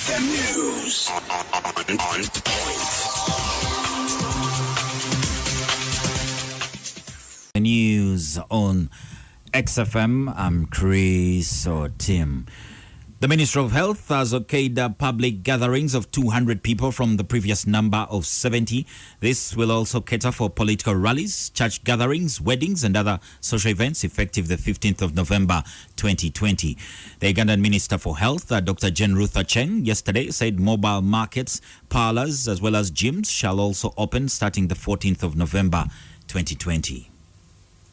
XFM News on point. News on XFM. I'm Chris or Tim. The Ministry of Health has okayed public gatherings of 200 people from the previous number of 70. This will also cater for political rallies, church gatherings, weddings and other social events effective the 15th of November 2020. The Ugandan Minister for Health, Dr. Jane Ruth Acheng, yesterday said mobile markets, parlors as well as gyms shall also open starting the 14th of November 2020.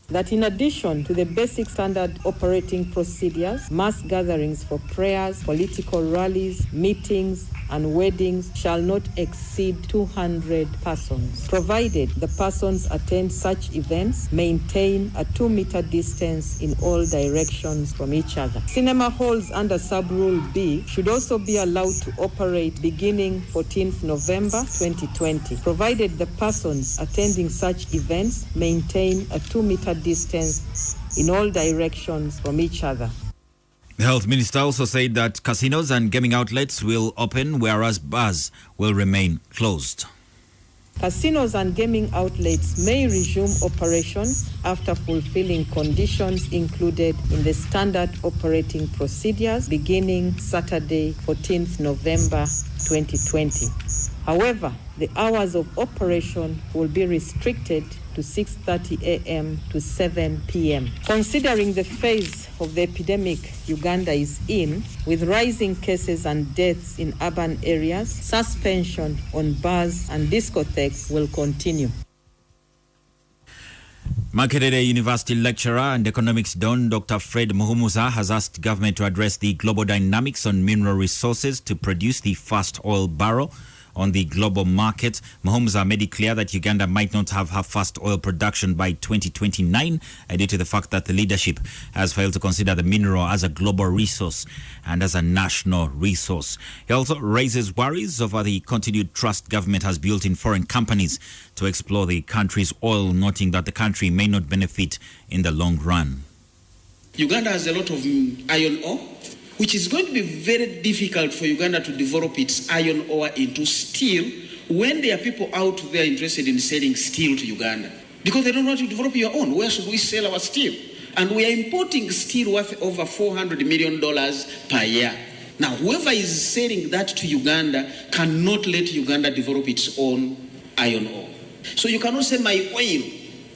That in addition to the basic standard operating procedures, mass gatherings for prayers, political rallies, meetings, and weddings shall not exceed 200 persons, provided the persons attend such events maintain a 2-meter distance in all directions from each other. Cinema halls under Sub-Rule B should also be allowed to operate beginning 14th November 2020, provided the persons attending such events maintain a 2-meter distance in all directions from each other. The Health Minister also said that casinos and gaming outlets will open, whereas bars will remain closed. Casinos and gaming outlets may resume operations after fulfilling conditions included in the standard operating procedures beginning Saturday, 14th November 2020. However, the hours of operation will be restricted to 6:30 a.m. to 7 p.m. Considering the phase of the epidemic Uganda is in, with rising cases and deaths in urban areas, suspension on bars and discotheques will continue. Makerere University lecturer and economics don Dr. Fred Muhumuza has asked government to address the global dynamics on mineral resources to produce the first oil barrel on the global market. Muhumuza made it clear that Uganda might not have her first oil production by 2029 due to the fact that the leadership has failed to consider the mineral as a global resource and as a national resource. He also raises worries over the continued trust government has built in foreign companies to explore the country's oil, noting that the country may not benefit in the long run. Uganda has a lot of iron ore, which is going to be very difficult for Uganda to develop its iron ore into steel when there are people out there interested in selling steel to Uganda. Because they don't want to develop your own. Where should we sell our steel? And we are importing steel worth over $400 million per year. Now, whoever is selling that to Uganda cannot let Uganda develop its own iron ore. So you cannot say my oil,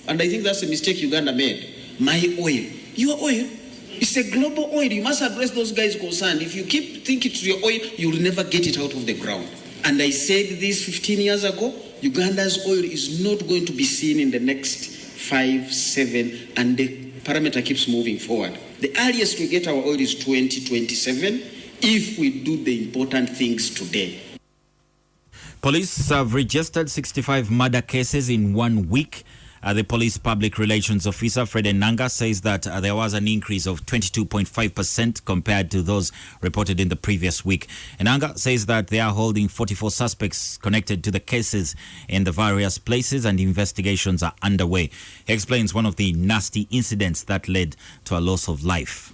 and I think that's a mistake Uganda made. My oil. Your oil? It's a global oil. You must address those guys concerned. If you keep thinking it's your oil, you'll never get it out of the ground. And I said this 15 years ago, Uganda's oil is not going to be seen in the next 5, 7, and the parameter keeps moving forward. The earliest we get our oil is 2027 if we do the important things today. Police have registered 65 murder cases in 1 week. The police public relations officer, Fred Enanga, says that there was an increase of 22.5% compared to those reported in the previous week. Enanga says that they are holding 44 suspects connected to the cases in the various places and investigations are underway. He explains one of the nasty incidents that led to a loss of life.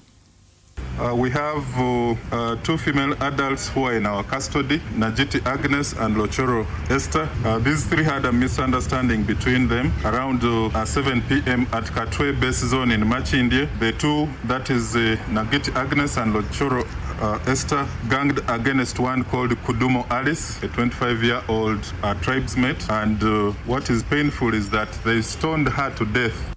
We have 2 female adults who are in our custody, Najiti Agnes and Lochoro Esther. These 3 had a misunderstanding between them around 7 p.m. at Katwe base zone in Machindye. The 2, that is Najiti Agnes and Lochoro Esther, ganged against one called Kudumo Alice, a 25-year-old tribesmate. And what is painful is that they stoned her to death.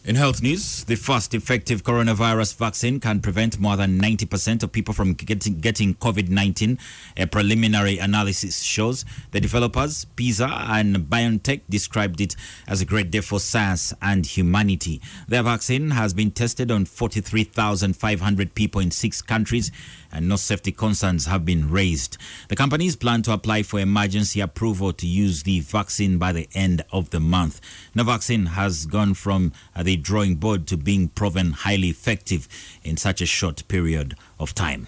In health news, the first effective coronavirus vaccine can prevent more than 90% of people from getting COVID-19. A preliminary analysis shows the developers, PISA and BioNTech, described it as a great day for science and humanity. Their vaccine has been tested on 43,500 people in 6 countries and no safety concerns have been raised. The companies plan to apply for emergency approval to use the vaccine by the end of the month. The vaccine has gone from the drawing board to being proven highly effective in such a short period of time.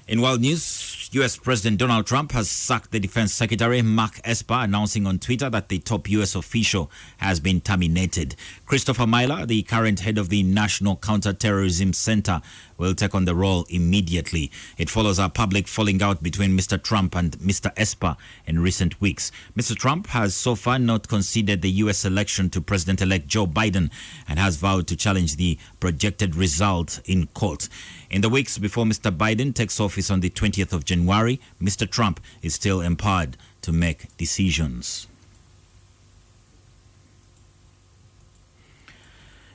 In world news, U.S. President Donald Trump has sacked the Defense Secretary Mark Esper, announcing on Twitter that the top U.S. official has been terminated. Christopher Myler, the current head of the National Counterterrorism Center, will take on the role immediately. It follows a public falling out between Mr. Trump and Mr. Esper in recent weeks. Mr. Trump has so far not conceded the U.S. election to President-elect Joe Biden and has vowed to challenge the projected result in court. In the weeks before Mr. Biden takes office on the 20th of January, Mr. Trump is still empowered to make decisions.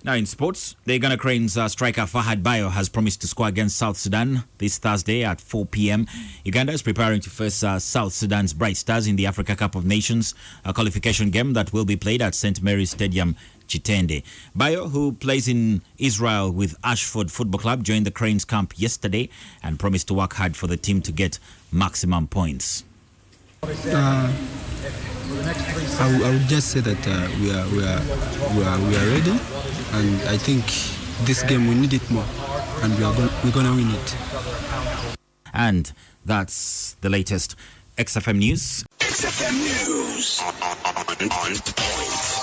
Now in sports, the Uganda Cranes striker Fahad Bayo has promised to score against South Sudan this Thursday at 4 p.m. Uganda is preparing to face South Sudan's Bright Stars in the Africa Cup of Nations, a qualification game that will be played at St. Mary's Stadium, Chitende. Bayo, who plays in Israel with Ashford Football Club, joined the Cranes camp yesterday and promised to work hard for the team to get maximum points. I would just say that we are ready, and I think this game we need it more, and we're gonna win it. And that's the latest XFM News. XFM News on point.